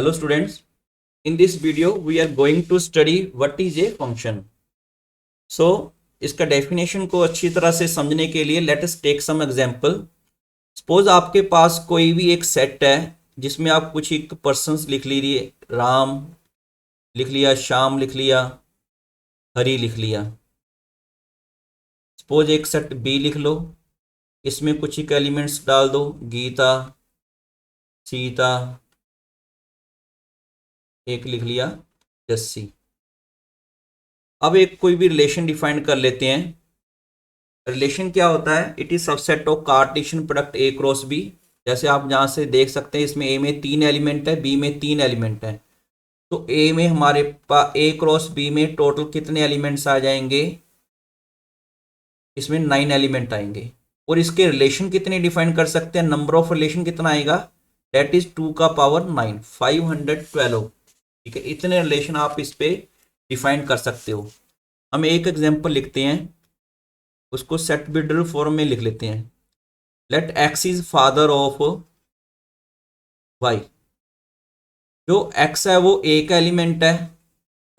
Hello students, in this video we are going to study what is a function. So इसका definition को अच्छी तरह से समझने के लिए let us take some example. Suppose आपके पास कोई भी एक सेट है जिसमें आप कुछ एक पर्सन्स लिख लीजिए, राम लिख लिया, श्याम लिख लिया, हरी लिख लिया. सपोज एक सेट बी लिख लो, इसमें कुछ एक एलिमेंट्स डाल दो, गीता, सीता, एक लिख लिया जस्सी. अब एक कोई भी रिलेशन डिफाइन कर लेते हैं. रिलेशन क्या होता है? It is subset of Cartesian product A cross B. जैसे आप यहाँ से देख सकते हैं, इसमें ए में 3 एलिमेंट है, बी में 3 एलिमेंट है. तो ए में हमारे पास ए क्रॉस बी में टोटल कितने एलिमेंट्स आ जाएंगे? इसमें 9 एलिमेंट आएंगे. और इसके रिलेशन कितने डिफाइन कर सकते हैं? नंबर ऑफ रिलेशन कितना आएगा? दैट इज 2 का पावर 9, 512. ठीक है, इतने रिलेशन आप इस पे डिफाइन कर सकते हो. हम एक एग्जांपल लिखते हैं, उसको सेट बिल्डर फॉर्म में लिख लेते हैं. Let x is father of y. जो एक्स है वो ए का एलिमेंट है,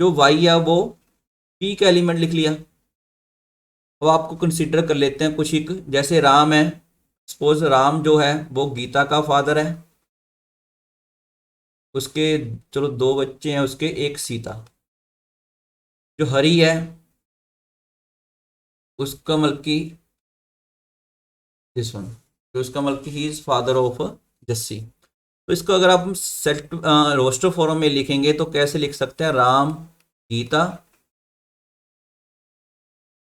जो वाई है वो पी का एलिमेंट लिख लिया. अब आपको कंसीडर कर लेते हैं कुछ एक, जैसे राम है. सपोज राम जो है वो गीता का फादर है, उसके चलो 2 बच्चे हैं उसके, एक सीता. जो हरी है उसका मल्की दिस वन, तो उसका Malki he is father of Jassi. तो इसको अगर आप सेट रोस्टर फॉर्म में लिखेंगे तो कैसे लिख सकते हैं? Ram Gita.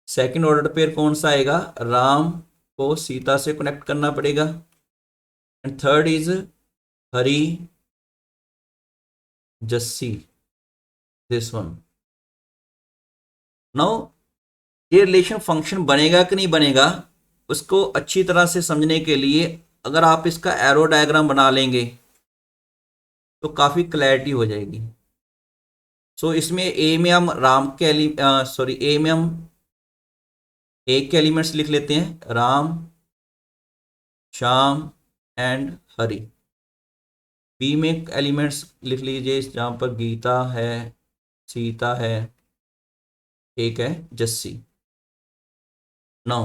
Second order pair कौन सा आएगा? राम को सीता से कनेक्ट करना पड़ेगा. And third is Hari Jassi, this one. Now ये रिलेशन फंक्शन बनेगा कि नहीं बनेगा, उसको अच्छी तरह से समझने के लिए अगर आप इसका एरो डायग्राम बना लेंगे तो काफ़ी क्लैरिटी हो जाएगी. सो इसमें ए में हम राम के ए में हम ए के एलिमेंट्स लिख लेते हैं, राम, श्याम एंड हरी. बी में एलिमेंट्स लिख लीजिए, जहाँ पर गीता है, सीता है, एक है जस्सी. नौ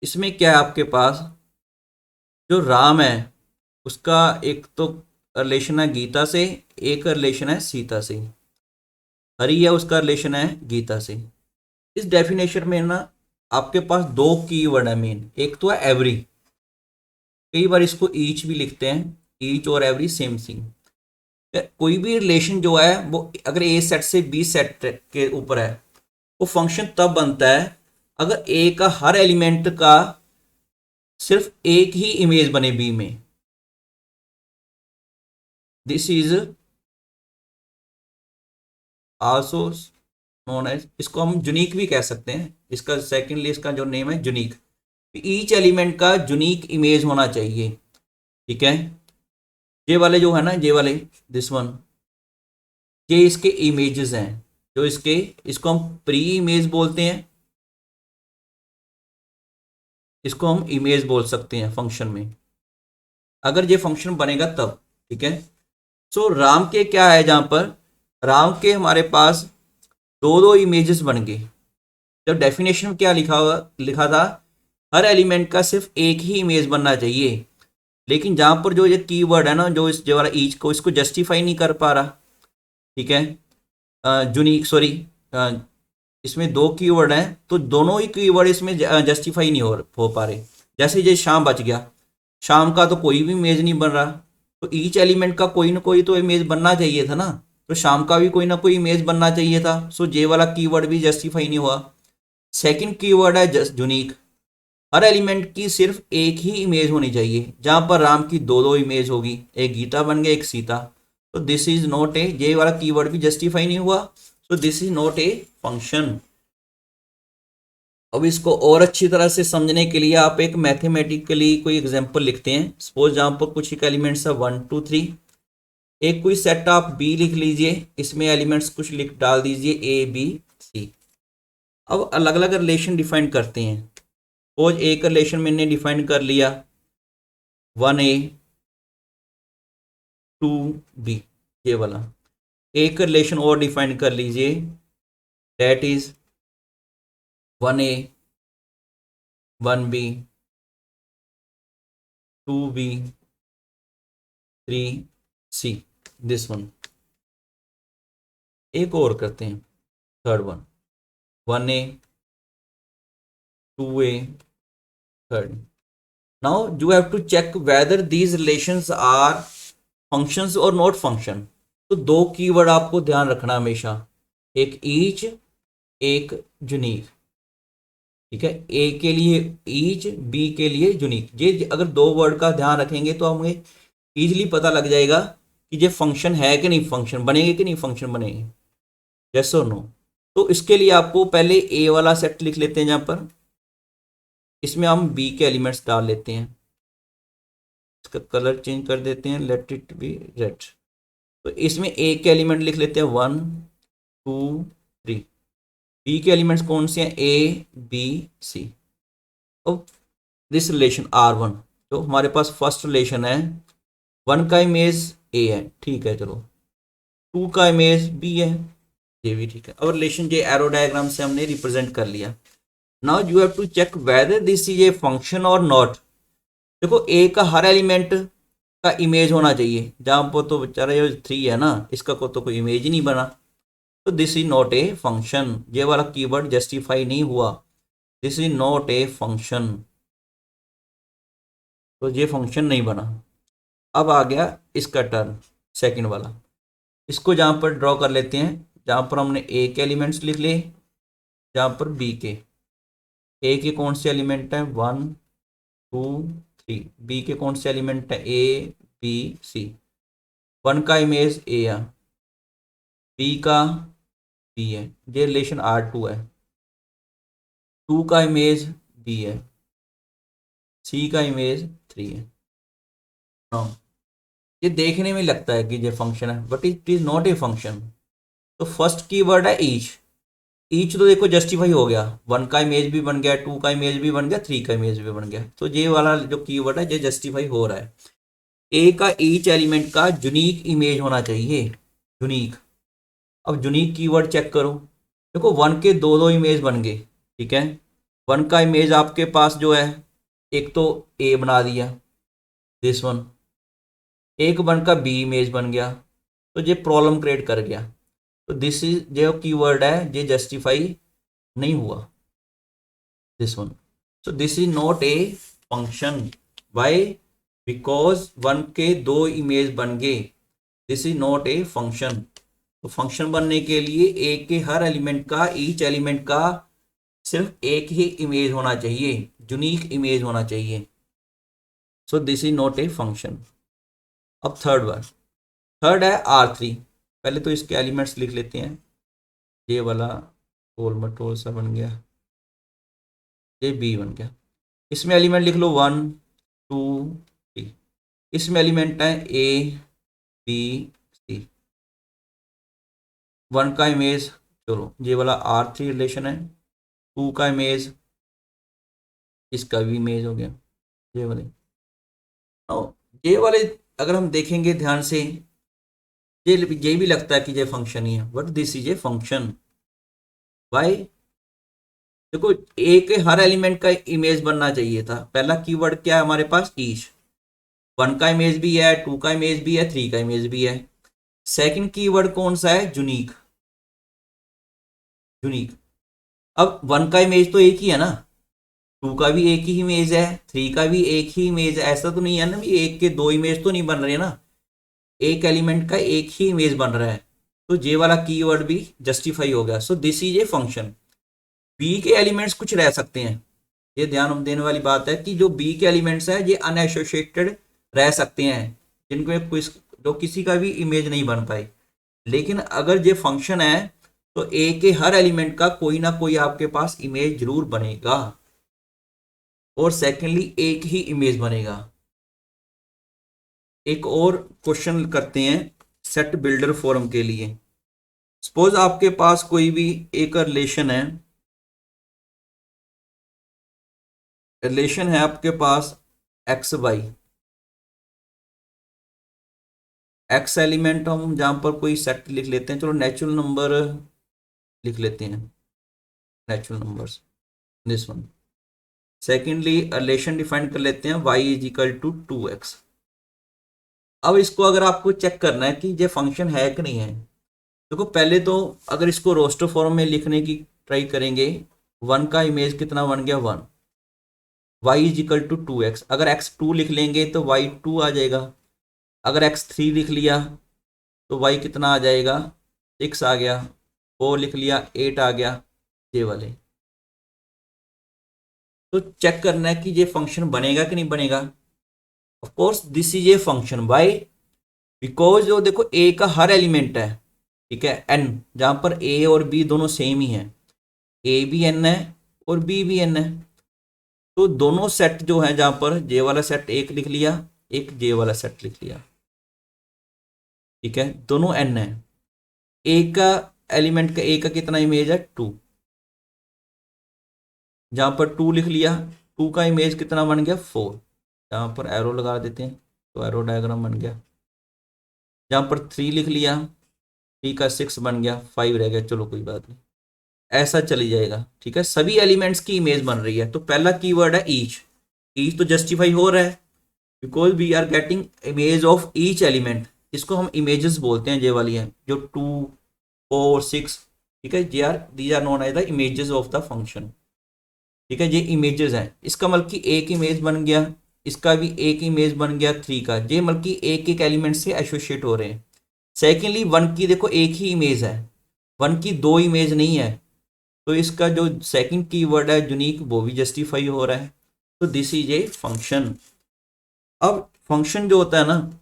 इसमें क्या है आपके पास? जो राम है उसका एक तो रिलेशन है गीता से, एक रिलेशन है सीता से. हरी है उसका रिलेशन है गीता से. इस डेफिनेशन में ना आपके पास 2 कीवर्ड है मेन. एक तो है एवरी, कई बार इसको ईच भी लिखते हैं, ईच और एवरी सेम थिंग. कोई भी रिलेशन जो है वो अगर ए सेट से बी सेट के ऊपर है, वो फंक्शन तब बनता है अगर ए का हर एलिमेंट का सिर्फ एक ही इमेज बने बी में. This is also known as, इसको हम यूनिक भी कह सकते हैं. इसका सेकेंडली इसका जो नेम है यूनिक. ईच एलिमेंट का यूनिक इमेज होना चाहिए. ठीक है, ये वाले जो है ना, ये वाले दिस वन, ये इसके इमेजेस हैं. जो इसके, इसको हम प्री इमेज बोलते हैं, इसको हम इमेज बोल सकते हैं फंक्शन में, अगर ये फंक्शन बनेगा तब. ठीक है, सो राम के क्या है, जहां पर राम के हमारे पास 2 इमेजेस बन गए. जब डेफिनेशन में क्या लिखा था, हर एलिमेंट का सिर्फ एक ही इमेज बनना चाहिए. लेकिन जहां पर जो ये कीवर्ड है ना, जो इस जो वाला ईच को, इसको जस्टिफाई नहीं कर पा रहा. ठीक है, यूनिक सॉरी, इसमें 2 कीवर्ड हैं तो दोनों ही कीवर्ड इसमें जस्टिफाई नहीं हो पा रहे. जैसे ये शाम बच गया, शाम का तो कोई भी इमेज नहीं बन रहा. तो ईच एलिमेंट का कोई ना कोई तो इमेज बनना चाहिए था ना, तो शाम का भी कोई ना कोई इमेज बनना चाहिए था. सो जे वाला कीवर्ड भी जस्टिफाई नहीं हुआ. सेकंड कीवर्ड है यूनिक. हर एलिमेंट की सिर्फ एक ही इमेज होनी चाहिए, जहां पर राम की 2 इमेज होगी, एक गीता बन गया, एक सीता. तो दिस इज नॉट ए, ये वाला कीवर्ड भी जस्टिफाई नहीं हुआ. सो this is not a function. अब इसको और अच्छी तरह से समझने के लिए आप एक मैथमेटिकली कोई एग्जांपल लिखते हैं. सपोज जहां पर कुछ एक एलिमेंट्स है 1 2 3, एक कोई सेट आप बी लिख लीजिए, इसमें एलिमेंट्स कुछ लिख डाल दीजिए ए बी सी. अब अलग अलग रिलेशन डिफाइन करते हैं. सपोज एक रिलेशन मैंने डिफाइन कर लिया 1A, टू बी, ये वाला एक रिलेशन और डिफाइन कर लीजिए, that is 1A 1B 2B 3C, this one. एक और करते हैं, third one, 1A 2A third. Now you have to check whether these relations are functions और नॉट फंक्शन। तो दो कीवर्ड आपको ध्यान रखना हमेशा, एक ईच, एक यूनिक, ठीक है। ए के लिए ईच, बी के लिए यूनिक। ये अगर दो वर्ड का ध्यान रखेंगे तो हमें इजीली पता लग जाएगा कि ये फंक्शन है कि नहीं, फंक्शन बनेंगे कि नहीं फंक्शन बनेंगे, यस और नो। तो इसके लिए आपको पहले ए वाला सेट लिख लेते हैं, जहाँ पर इसमें हम बी के एलिमेंट्स डाल लेते हैं। इसका कलर चेंज कर देते हैं, लेट इट बी रेड। तो इसमें ए के एलिमेंट लिख लेते हैं 1 2 3। बी के एलिमेंट्स कौन से हैं, ए बी सी। अब दिस रिलेशन R1, तो हमारे पास फर्स्ट रिलेशन है, 1 का इमेज ए है, ठीक है चलो, 2 का इमेज बी है, ये भी ठीक है। अब रिलेशन ये एरो डायग्राम से हमने रिप्रेजेंट कर लिया। Now you have to check whether this is a function और नॉट। देखो ए का हर एलिमेंट का इमेज होना चाहिए, जहाँ पर तो बेचारा ये 3 है ना, इसका को तो कोई इमेज ही नहीं बना, तो this is not a function. ये वाला कीवर्ड जस्टिफाई नहीं हुआ, this is not a function, तो ये फंक्शन नहीं बना। अब आ गया इसका टर्न, सेकंड वाला, इसको जहाँ पर ड्रॉ कर लेते हैं, जहाँ पर हमने ए के एलिमेंट्स लिख लिए, जहाँ पर बी के, ए के कौन से एलिमेंट हैं 1 2 3, बी के कौन से एलिमेंट हैं ए बी सी। 1 का इमेज ए है, बी का बी है, ये रिलेशन R2 है। 2 का इमेज बी है, सी का इमेज 3 है। हाँ, ये देखने में लगता है कि ये फंक्शन है, but it is not a function. तो फर्स्ट कीवर्ड है ईच। ईच तो देखो जस्टिफाई हो गया, 1 का इमेज भी बन गया, 2 का इमेज भी बन गया, 3 का इमेज भी बन गया, तो ये वाला जो कीवर्ड है ये जस्टिफाई हो रहा है। ए का ईच एलिमेंट का यूनिक इमेज होना चाहिए, यूनिक। अब यूनिक कीवर्ड चेक करो, देखो 1 के दो दो इमेज बन गए, ठीक है। 1 का इमेज आपके पास जो है, एक तो ए बना दिया, दिस वन, एक 1 का बी इमेज बन गया, तो ये प्रॉब्लम क्रिएट कर गया। तो दिस इज जो कीवर्ड है ये जस्टिफाई नहीं हुआ, this one. So this is not a function, why, because 1 के दो इमेज बन गए, this is not a function. तो फंक्शन बनने के लिए ए के हर एलिमेंट का, ईच एलिमेंट का सिर्फ एक ही इमेज होना चाहिए, यूनिक इमेज होना चाहिए। सो this is not a function. अब थर्ड वन, थर्ड है R3। पहले तो इसके एलिमेंट्स लिख लेते हैं, ये वाला गोल मटोल सा बन गया, ये बी बन गया। इसमें एलिमेंट लिख लो 1 2 3। इसमें एलिमेंट है ए बी सी। 1 का इमेज, चलो ये वाला R3 रिलेशन है, 2 का इमेज, इसका भी इमेज हो गया, ये वाले। और ये वाले अगर हम देखेंगे ध्यान से, ये भी लगता है कि ये फंक्शन ही है, but this is a function. Why, देखो ए के हर एलिमेंट का इमेज बनना चाहिए था। पहला कीवर्ड क्या है हमारे पास, ईच। 1 का इमेज भी है, 2 का इमेज भी है, 3 का इमेज भी है। सेकंड कीवर्ड कौन सा है, यूनिक, यूनिक। अब 1 का इमेज तो एक ही है ना, 2 का भी एक ही इमेज है, 3 का भी एक ही इमेज है, ऐसा तो नहीं है ना भी एक के दो इमेज तो नहीं बन रहे ना, एक एलिमेंट का एक ही इमेज बन रहा है। तो ये वाला कीवर्ड भी जस्टिफाई हो गया। So this is a function. B के एलिमेंट्स कुछ रह सकते हैं, ये ध्यान देने वाली बात है कि जो बी के एलिमेंट्स है ये अनएसोसिएटेड रह सकते हैं, जिनमें कोई, जो किसी का भी इमेज नहीं बन पाए। लेकिन अगर ये फंक्शन है तो ए के हर एलिमेंट का कोई ना कोई आपके पास इमेज जरूर बनेगा, और सेकेंडली एक ही इमेज बनेगा। एक और क्वेश्चन करते हैं सेट बिल्डर फॉर्म के लिए। सपोज आपके पास कोई भी एक रिलेशन है आपके पास एक्स वाई, एक्स एलिमेंट हम जहाँ पर कोई सेट लिख लेते हैं, चलो नेचुरल नंबर लिख लेते हैं, natural numbers, this one. Secondly relation define कर लेते हैं y is equal to 2x। अब इसको अगर आपको चेक करना है कि ये फंक्शन है कि नहीं है, देखो पहले तो अगर इसको रोस्टर फॉर्म में लिखने की ट्राई करेंगे, 1 का इमेज कितना बन गया 1, y is equal to 2x। अगर x2 लिख लेंगे तो y2 आ जाएगा, अगर x3 लिख लिया तो y कितना आ जाएगा 6 आ गया, 4 लिख लिया 8 आ गया, ये वाले। तो चेक करना है कि ये फंक्शन बनेगा कि नहीं बनेगा। Of course this is a function, why, because जो देखो ए का हर एलिमेंट है, ठीक है, एन, जहां पर ए और बी दोनों सेम ही है, ए भी एन है और बी भी एन है, तो दोनों सेट जो है जहां पर जे वाला सेट एक लिख लिया, एक जे वाला सेट लिख लिया, ठीक है, दोनों एन है। ए का एलिमेंट का ए का कितना इमेज है 2, जहां पर 2 लिख लिया, 2 का इमेज कितना बन गया 4, जहां पर एरो लगा देते हैं तो एरो डायग्राम बन गया, जहां पर 3 लिख लिया, 3 का 6 बन गया, 5 रह गया, चलो कोई बात नहीं, ऐसा चली जाएगा, ठीक है। सभी एलिमेंट्स की इमेज बन रही है, तो पहला कीवर्ड है ईच, ईच तो जस्टिफाई हो रहा है because we are getting image of each element, इसको हम इमेजेस बोलते हैं, ये वाली है जो 2 4 6, ठीक है, these are known as the images of the function, ठीक है, ये इमेजेस हैं। इसका मतलब कि एक इमेज बन गया, इसका भी एक इमेज बन गया 3 का, ये मतलब कि एक एक एलिमेंट से एसोसिएट हो रहे हैं। सेकेंडली 1 की देखो एक ही इमेज है, 1 की 2 इमेज नहीं है, तो इसका जो सेकंड कीवर्ड है यूनिक वो भी जस्टिफाई हो रहा है, तो दिस इज ए फंक्शन। अब फंक्शन जो होता है ना,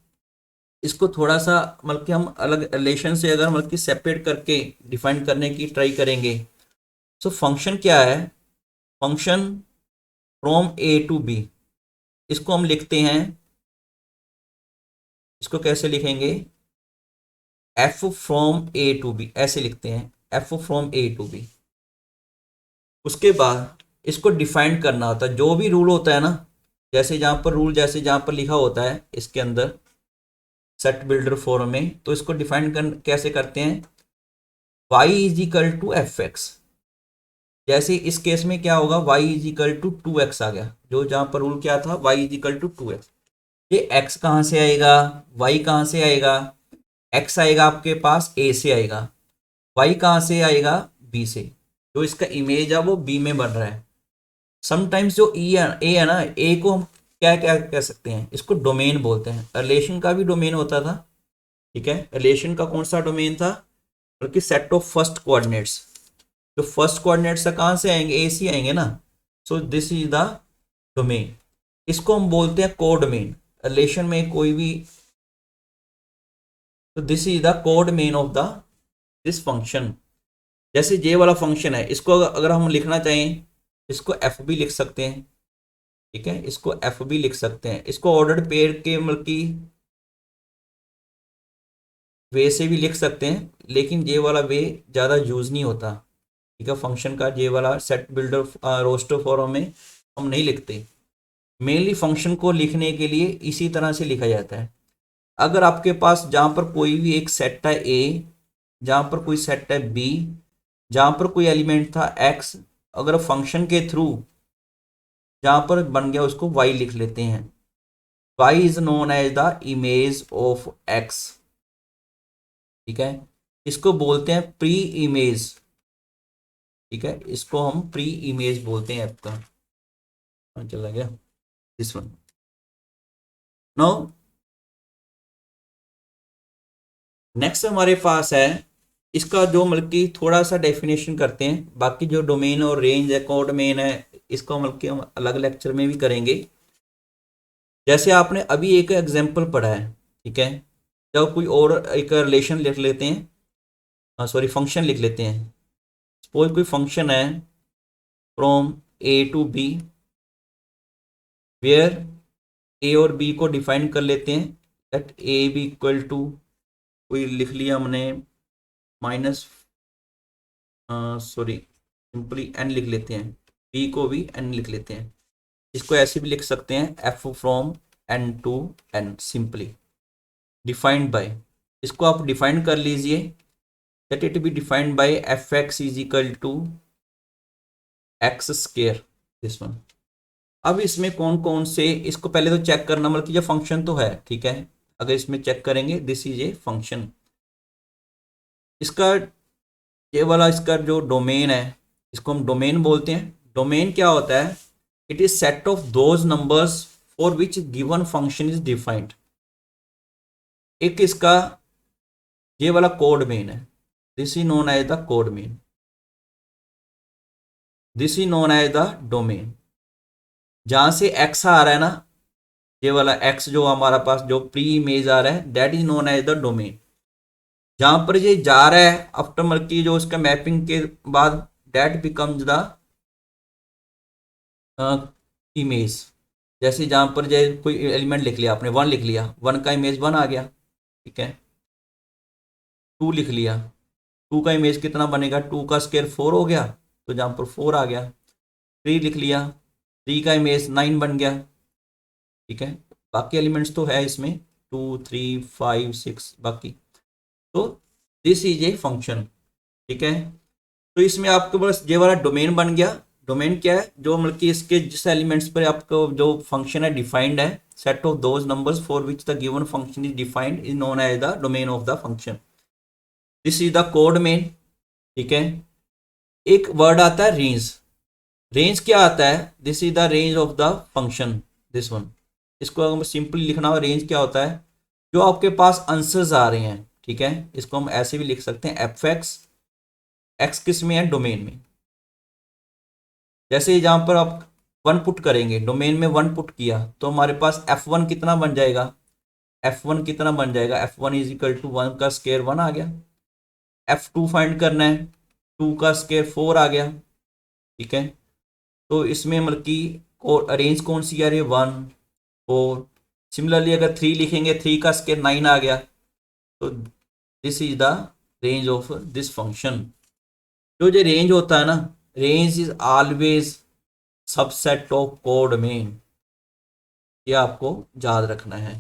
इसको थोड़ा सा मतलब कि हम अलग रिलेशन से अगर मतलब कि सेपरेट करके डिफाइन करने की ट्राई करेंगे, तो फंक्शन क्या है, function from A to B, इसको हम लिखते हैं, इसको कैसे लिखेंगे, f from A to B, ऐसे लिखते हैं, f from A to B. उसके बाद इसको डिफाइन करना होता है, जो भी रूल होता है ना, जैसे जहाँ पर रूल जैसे जहाँ पर लिखा होता है इसके अंदर सेट बिल्डर फॉर्म में, तो इसको डिफाइन कैसे करते हैं, y is equal to f x. जैसे इस केस में क्या होगा, y is equal to 2x आ गया, जो जहाँ पर रूल क्या था y is equal to 2x। ये x कहाँ से आएगा, y कहाँ से आएगा, x आएगा आपके पास a से आएगा, y कहाँ से आएगा b से, जो इसका इमेज है वो b में बन रहा है। समटाइम्स जो ए है ना, ए को हम क्या क्या कह सकते हैं, इसको डोमेन बोलते हैं, रिलेशन का भी डोमेन होता था, ठीक है, रिलेशन का कौन सा डोमेन था, बल्कि सेट ऑफ फर्स्ट कोऑर्डिनेट्स, जो फर्स्ट कोऑर्डिनेट्स कहाँ से आएंगे, ए से आएंगे ना, सो दिस इज द डोमेन, इसको हम बोलते हैं को डोमेन, रिलेशन में कोई भी, तो this is the code main of the this function. जैसे जे वाला फंक्शन है, इसको अगर हम लिखना चाहें, इसको एफ भी लिख सकते हैं, ठीक है, इसको एफ भी लिख सकते हैं, इसको ऑर्डर्ड पेयर के मतलब की वे से भी लिख सकते हैं, लेकिन जे वाला वे ज़्यादा यूज नहीं होता, ठीक है, फंक्शन का जे वाला सेट बिल्डर रोस्टर फॉर्म में हम नहीं लिखते, मेनली फंक्शन को लिखने के लिए इसी तरह से लिखा जाता है। अगर आपके पास जहाँ पर कोई भी एक सेट है ए, जहाँ पर कोई सेट है बी, जहाँ पर कोई एलिमेंट था एक्स, अगर फंक्शन के थ्रू जहाँ पर बन गया उसको वाई लिख लेते हैं, y is known as the image of x, ठीक है, इसको बोलते हैं प्री इमेज, ठीक है, इसको हम प्री इमेज बोलते हैं आपका, चला गया दिस वन। नाउ नेक्स्ट हमारे पास है, इसका जो मतलब कि थोड़ा सा डेफिनेशन करते हैं, बाकी जो डोमेन और रेंज है कोड डोमेन है, इसको मतलब कि हम अलग लेक्चर में भी करेंगे। जैसे आपने अभी एक एग्जांपल पढ़ा है, ठीक है, जब कोई और एक रिलेशन लिख लेते हैं, सॉरी फंक्शन लिख लेते हैं, सपोज कोई फंक्शन है from A to B, where A और बी को डिफाइन कर लेते हैं, let A B equal to, कोई लिख लिया हमने माइनस, सॉरी सिंपली एन लिख लेते हैं, बी को भी एन लिख लेते हैं, इसको ऐसे भी लिख सकते हैं f from N to N simply, defined by, इसको आप डिफाइन कर लीजिए, let it be defined by f x is equal to x square, this one. अब इसमें कौन कौन से, इसको पहले तो चेक करना, मतलब कि ये फंक्शन तो है, ठीक है। अगर इसमें चेक करेंगे, दिस इज ए फंक्शन, इसका ये वाला इसका जो डोमेन है, इसको हम डोमेन बोलते हैं। डोमेन क्या होता है? It is set of those numbers for which given function is defined. एक इसका ये वाला कोड मेन है, this is known as the codomain, this is known as the domain. जहां से एक्स आ रहा है ना, ये वाला एक्स जो हमारा पास जो प्री इमेज आ रहा है, that is known as the domain. जहां पर ये जा रहा है आफ्टर मतलब की जो उसका मैपिंग के बाद, दैट बिकम्स द इमेज। जैसे जहां पर जो कोई एलिमेंट लिख लिया आपने, वन लिख लिया, वन का इमेज वन आ गया, ठीक है। टू लिख लिया, टू का इमेज कितना बनेगा, टू का स्क्वायर फोर हो गया, तो जहां पर फोर आ गया। थ्री लिख लिया, थ्री का इमेज नाइन बन गया, ठीक है। बाकी एलिमेंट्स तो है इसमें, टू थ्री फाइव सिक्स बाकी। तो दिस इज ए फंक्शन, ठीक है। तो इसमें आपके पास ये वाला डोमेन बन गया। डोमेन क्या है? जो मतलब कि इसके जिस एलिमेंट्स पर आपको जो फंक्शन है डिफाइंड है, set of those numbers for which the given function is defined is known as the domain of the function. This is the codomain, ठीक है। एक वर्ड आता है रेंज। रेंज क्या आता है? This is the range of the function, this one. इसको अगर सिंपली लिखना हो, रेंज क्या होता है? जो आपके पास आंसर्स आ रहे हैं, ठीक है। इसको हम ऐसे भी लिख सकते हैं, एफ एक्स, एक्स किस में है? डोमेन में। जैसे जहां पर आप वन पुट करेंगे, डोमेन में वन पुट किया, तो हमारे पास एफ वन कितना बन जाएगा? एफ वन कितना बन जाएगा? F one is equal to one का स्केयर वन आ गया। एफ टू फाइंड करना है, टू का स्केयर फोर आ गया, ठीक है। तो इसमें मतलब कि रेंज कौन सी आ रही है? One four. सिमिलरली अगर थ्री लिखेंगे, थ्री का स्केयर नाइन आ गया, तो this is the range of this function. जो ये रेंज होता है ना, range is always subset of code main, ये आपको याद रखना है।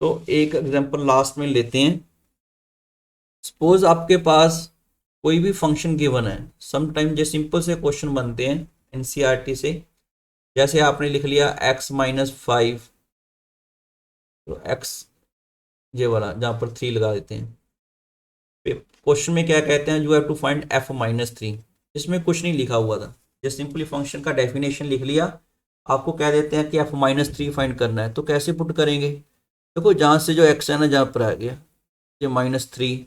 तो एक एग्जांपल लास्ट में लेते हैं। सपोज आपके पास कोई भी फंक्शन गिवन है, समटाइम जो सिंपल से क्वेश्चन बनते हैं एनसीईआरटी से, जैसे आपने लिख लिया x माइनस फाइव, तो x ये वाला जहाँ पर थ्री लगा देते हैं। क्वेश्चन में क्या कहते हैं? You have to find f minus three. इसमें कुछ नहीं लिखा हुआ था, जस्ट सिंपली फंक्शन का डेफिनेशन लिख लिया। आपको कह देते हैं कि f माइनस थ्री फाइंड करना है, तो कैसे पुट करेंगे? देखो जहाँ से जो x है ना, जहाँ पर आ गया ये माइनस थ्री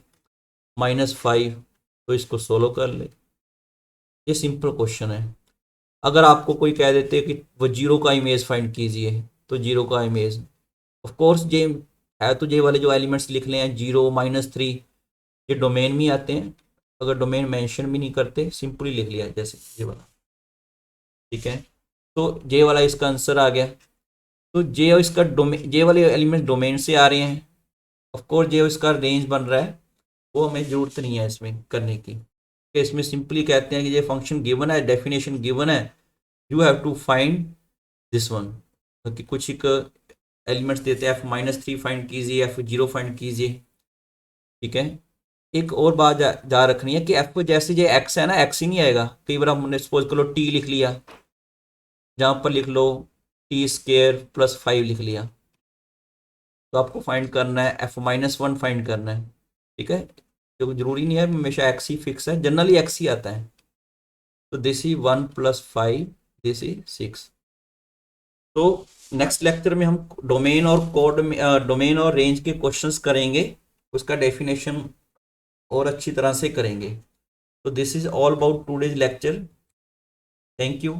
माइनस फाइव, तो इसको सोल्व कर ले। ये सिंपल क्वेश्चन है। अगर आपको कोई कह देते कि वो जीरो का इमेज फाइंड कीजिए, तो जीरो का इमेज ऑफ कोर्स जे है, तो जे वाले जो एलिमेंट्स लिख ले हैं, जीरो माइनस थ्री, ये डोमेन में आते हैं। अगर डोमेन मेंशन भी नहीं करते, सिंपली लिख लिया जैसे ये वाला, ठीक है। तो जे वाला इसका आंसर आ गया। तो जे और इसका डोमेन, जे वाले एलिमेंट डोमेन से आ रहे हैं, ऑफ कोर्स जे इसका रेंज बन रहा है, वो हमें ज़रूरत नहीं है इसमें करने की। इसमें सिंपली कहते हैं कि ये फंक्शन गिवन है, डेफिनेशन गिवन है, you have to find this one. कि कुछ एक एलिमेंट्स देते हैं, एफ माइनस थ्री फाइंड कीजिए, एफ जीरो फाइंड कीजिए, ठीक है। एक और बात जा रखनी है कि एफ को जैसे ये एक्स है ना, एक्स ही नहीं आएगा। कई बार हमने सपोज कर लो टी लिख लिया, जहाँ पर लिख लो टी स्केयर प्लस फाइव लिख लिया, तो आपको फाइंड करना है एफ माइनस वन फाइंड करना है, ठीक है। तो जरूरी नहीं है हमेशा एक्स ही फिक्स है, जनरली एक्स ही आता है। तो this is one plus five, this is six. तो नेक्स्ट लेक्चर में हम डोमेन और कोड में डोमेन और रेंज के क्वेश्चंस करेंगे, उसका डेफिनेशन और अच्छी तरह से करेंगे। तो this is all about today's lecture. Thank you.